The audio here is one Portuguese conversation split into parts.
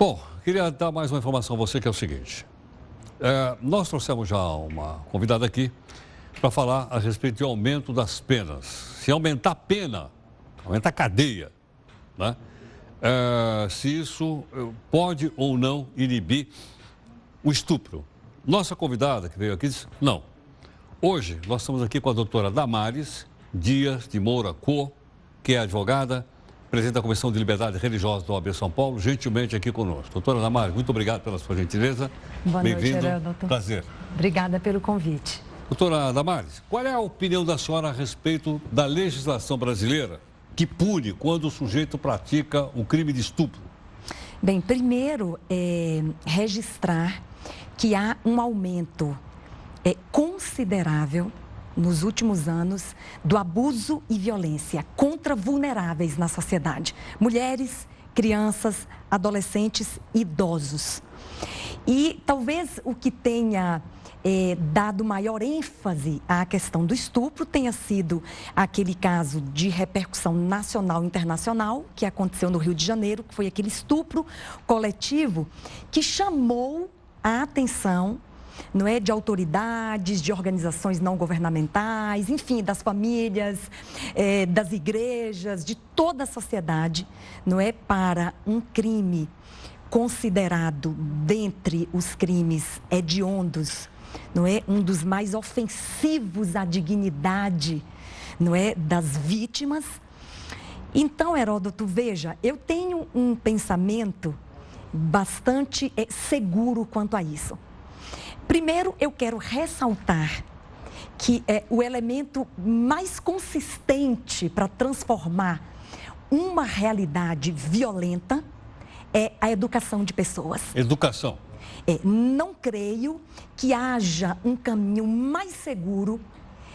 Bom, queria dar mais uma informação a você, que é o seguinte. Nós trouxemos já uma convidada aqui para falar a respeito de aumento das penas. Se aumentar a pena, aumentar a cadeia, né? Se isso pode ou não inibir o estupro. Nossa convidada que veio aqui disse, não. Hoje, nós estamos aqui com a doutora Damares Dias de Moura Co, que é advogada, presidente da Comissão de Liberdade Religiosa do OAB São Paulo, gentilmente aqui conosco. Doutora Damares, muito obrigado pela sua gentileza. Boa noite, bem-vinda. doutor. Prazer. Obrigada pelo convite. Doutora Damares, qual é a opinião da senhora a respeito da legislação brasileira que pune quando o sujeito pratica o crime de estupro? Bem, primeiro, registrar que há um aumento considerável nos últimos anos do abuso e violência contra vulneráveis na sociedade. Mulheres, crianças, adolescentes e idosos. E talvez o que tenha dado maior ênfase à questão do estupro tenha sido aquele caso de repercussão nacional e internacional que aconteceu no Rio de Janeiro, que foi aquele estupro coletivo que chamou a atenção, não é, de autoridades, de organizações não governamentais, enfim, das famílias, das igrejas, de toda a sociedade, não é, para um crime considerado dentre os crimes hediondos, não é, um dos mais ofensivos à dignidade, não é, das vítimas. Então, Heródoto, veja, eu tenho um pensamento bastante seguro quanto a isso. Primeiro, eu quero ressaltar que o elemento mais consistente para transformar uma realidade violenta é a educação de pessoas. Educação. Não creio que haja um caminho mais seguro,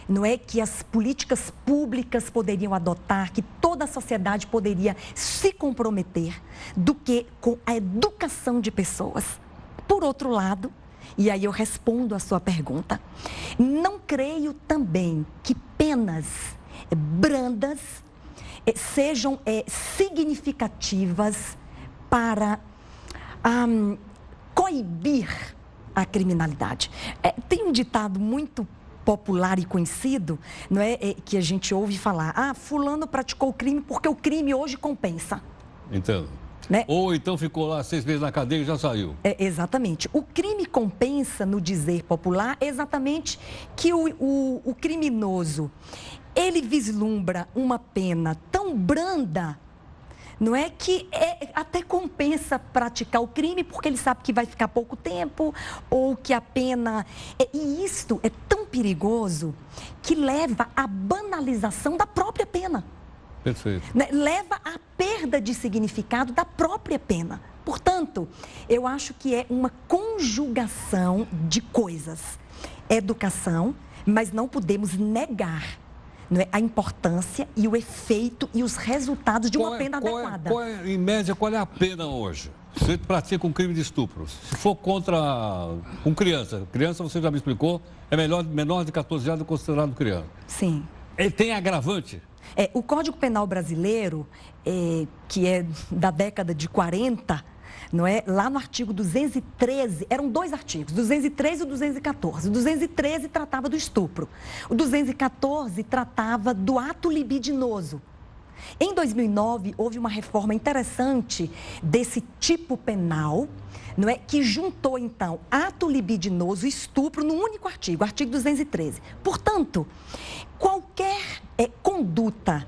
não é, que as políticas públicas poderiam adotar, que toda a sociedade poderia se comprometer, do que com a educação de pessoas. Por outro lado, e aí eu respondo a sua pergunta, não creio também que penas brandas sejam significativas para coibir a criminalidade. Tem um ditado muito popular e conhecido, não é, que a gente ouve falar, fulano praticou o crime porque o crime hoje compensa. Entendo. Né? Ou então ficou lá 6 meses na cadeia e já saiu. Exatamente. O crime compensa, no dizer popular, exatamente que o criminoso, ele vislumbra uma pena tão branda, não é, que até compensa praticar o crime porque ele sabe que vai ficar pouco tempo ou que a pena... E isto é tão perigoso que leva à banalização da própria pena. Perfeito. Leva à perda de significado da própria pena. Portanto, eu acho que é uma conjugação de coisas. Educação, mas não podemos negar, não é, a importância e o efeito e os resultados de uma pena adequada. Em média, qual é a pena hoje? Você pratica um crime de estupro. Se for com criança, você já me explicou, é menor de 14 anos considerado criança. Sim. Ele tem agravante? O Código Penal brasileiro, que é da década de 40, não é? Lá no artigo 213, eram 2 artigos, 213 e 214. O 213 tratava do estupro. O 214 tratava do ato libidinoso. Em 2009, houve uma reforma interessante desse tipo penal, não é, que juntou, então, ato libidinoso e estupro no único artigo, artigo 213. Portanto, qualquer conduta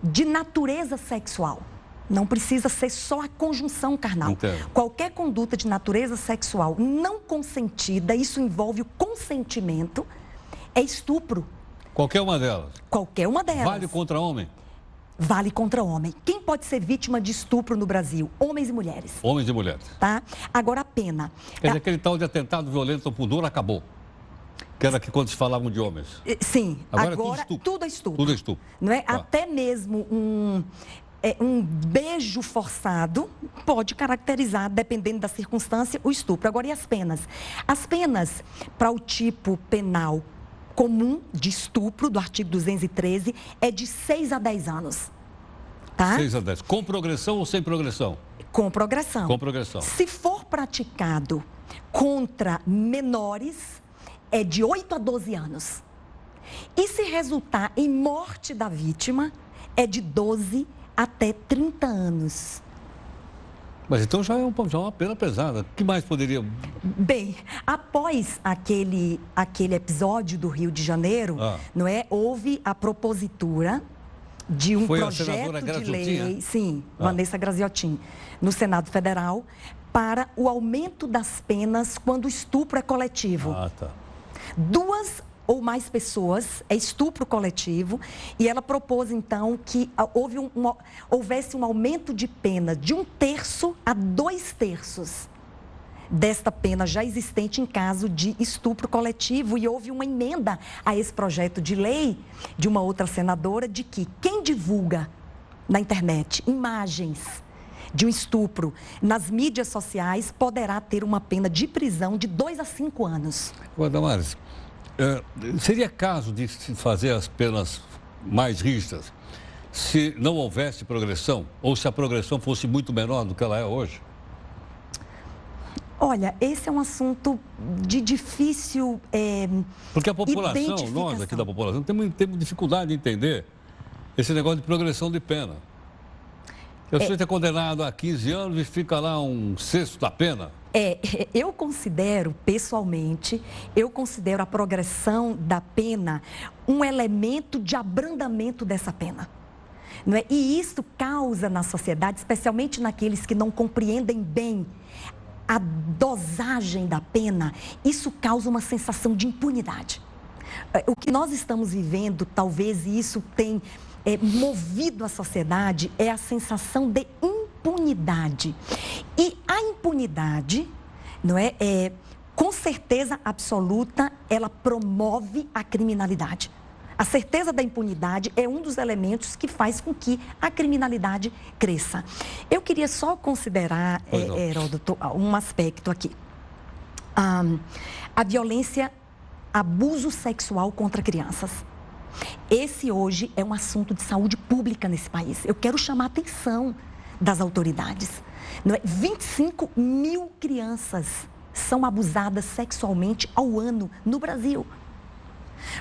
de natureza sexual, não precisa ser só a conjunção carnal. Entendo. Qualquer conduta de natureza sexual não consentida, isso envolve o consentimento, é estupro. Qualquer uma delas? Qualquer uma delas. Vale contra homem? Vale contra homem. Quem pode ser vítima de estupro no Brasil? Homens e mulheres. Homens e mulheres. Tá? Agora, a pena. Quer dizer, aquele tal de atentado violento ao pudor acabou. Que era que quando se falavam de homens. Sim. Agora tudo é estupro. Tudo é estupro. Não é? Tá. Até mesmo um beijo forçado pode caracterizar, dependendo da circunstância, o estupro. Agora, e as penas? As penas para o tipo penal comum de estupro, do artigo 213, é de 6 a 10 anos. Tá? 6 a 10. Com progressão ou sem progressão? Com progressão. Com progressão. Se for praticado contra menores, é de 8 a 12 anos. E se resultar em morte da vítima, é de 12 até 30 anos. Mas então já é uma pena pesada. O que mais poderia... Bem, após aquele episódio do Rio de Janeiro, não é, houve a propositura de um projeto de lei, sim, Vanessa Graziotin, no Senado Federal, para o aumento das penas quando o estupro é coletivo. Tá. 2 ou mais pessoas, é estupro coletivo, e ela propôs, então, que houvesse um aumento de pena de 1/3 a 2/3 desta pena já existente em caso de estupro coletivo, e houve uma emenda a esse projeto de lei de uma outra senadora de que quem divulga na internet imagens de um estupro nas mídias sociais poderá ter uma pena de prisão de 2 a 5 anos. Damares, seria caso de se fazer as penas mais rígidas se não houvesse progressão ou se a progressão fosse muito menor do que ela é hoje? Olha, esse é um assunto de difícil Porque a população, nós aqui da população, temos dificuldade de entender esse negócio de progressão de pena. O sujeito é condenado a 15 anos e fica lá 1/6 da pena. Eu considero, pessoalmente, a progressão da pena um elemento de abrandamento dessa pena. Não é? E isso causa na sociedade, especialmente naqueles que não compreendem bem a dosagem da pena, isso causa uma sensação de impunidade. O que nós estamos vivendo, talvez isso tenha movido a sociedade, é a sensação de impunidade. E a impunidade, não é, com certeza absoluta, ela promove a criminalidade. A certeza da impunidade é um dos elementos que faz com que a criminalidade cresça. Eu queria só considerar, Heródoto, um aspecto aqui. A violência, abuso sexual contra crianças. Esse hoje é um assunto de saúde pública nesse país. Eu quero chamar a atenção das autoridades. 25 mil crianças são abusadas sexualmente ao ano no Brasil.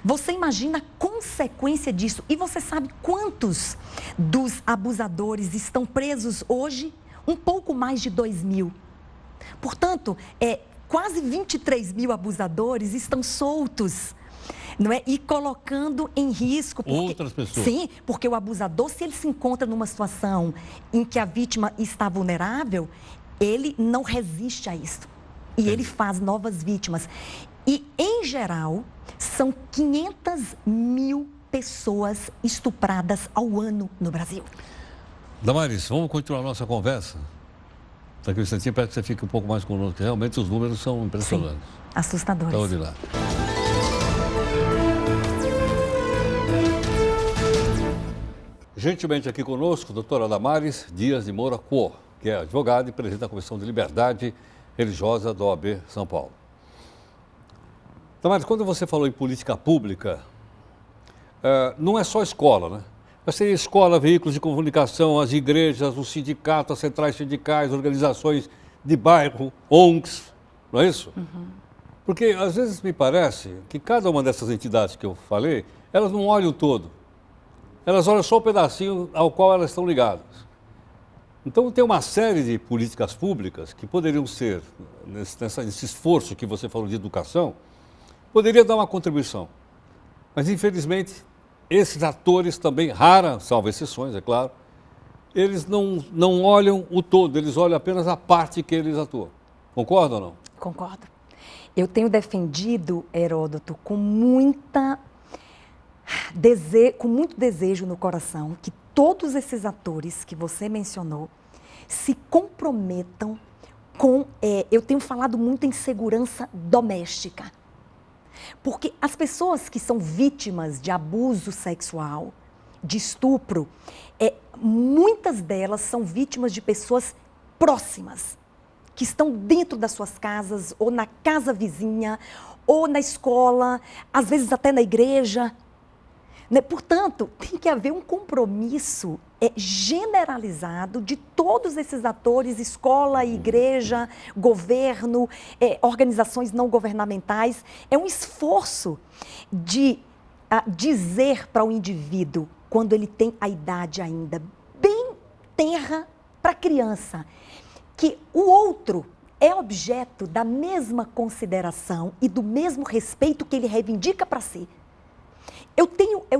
Você imagina a consequência disso? E você sabe quantos dos abusadores estão presos hoje? Um pouco mais de 2.000. Portanto, quase 23 mil abusadores estão soltos, não é? E colocando em risco... outras pessoas. Sim, porque o abusador, se ele se encontra numa situação em que a vítima está vulnerável, ele não resiste a isso. E ele faz novas vítimas. E, em geral, são 500 mil pessoas estupradas ao ano no Brasil. Damares, vamos continuar a nossa conversa? Daqui a um instantinho, para que você fique um pouco mais conosco. Realmente os números são impressionantes. Sim, assustadores. Então, de lá. Gentilmente aqui conosco, doutora Damares Dias de Moura Cor, que é advogada e presidente da Comissão de Liberdade Religiosa da OAB São Paulo. Damares, quando você falou em política pública, não é só escola, né? Mas seria escola, veículos de comunicação, as igrejas, os sindicatos, as centrais sindicais, organizações de bairro, ONGs, não é isso? Uhum. Porque às vezes me parece que cada uma dessas entidades que eu falei, elas não olham o todo. Elas olham só o pedacinho ao qual elas estão ligadas. Então tem uma série de políticas públicas que poderiam ser, nesse esforço que você falou de educação, poderia dar uma contribuição. Mas infelizmente, esses atores também, raras, salvo exceções, é claro, eles não olham o todo, eles olham apenas a parte que eles atuam. Concorda ou não? Concordo. Eu tenho defendido, Heródoto, com muito desejo no coração, que todos esses atores que você mencionou se comprometam com... eu tenho falado muito em segurança doméstica. Porque as pessoas que são vítimas de abuso sexual, de estupro, muitas delas são vítimas de pessoas próximas, que estão dentro das suas casas, ou na casa vizinha, ou na escola, às vezes até na igreja. né? Portanto, tem que haver um compromisso generalizado de todos esses atores, escola, igreja, governo, organizações não governamentais. É um esforço de dizer para o indivíduo, quando ele tem a idade ainda bem tenra para a criança, que o outro é objeto da mesma consideração e do mesmo respeito que ele reivindica para si. Eu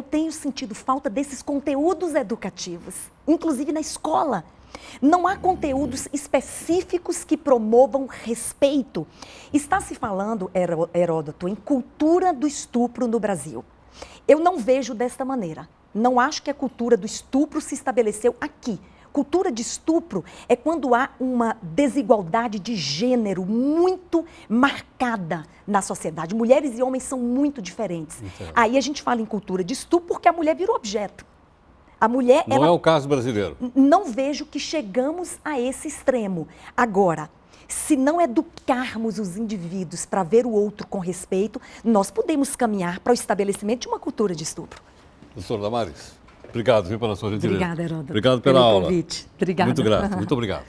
tenho sentido falta desses conteúdos educativos, inclusive na escola. Não há conteúdos específicos que promovam respeito. Está se falando, Heródoto, em cultura do estupro no Brasil. Eu não vejo desta maneira. Não acho que a cultura do estupro se estabeleceu aqui. Cultura de estupro é quando há uma desigualdade de gênero muito marcada na sociedade. Mulheres e homens são muito diferentes. Então. Aí a gente fala em cultura de estupro porque a mulher vira objeto. A mulher, não é o caso brasileiro. Não vejo que chegamos a esse extremo. Agora, se não educarmos os indivíduos para ver o outro com respeito, nós podemos caminhar para o estabelecimento de uma cultura de estupro. Doutora Damares, obrigado, viu, pela sua gentileza. Obrigada, Heródoto. Obrigado pela aula. Convite. Obrigada. Muito grato, muito obrigado.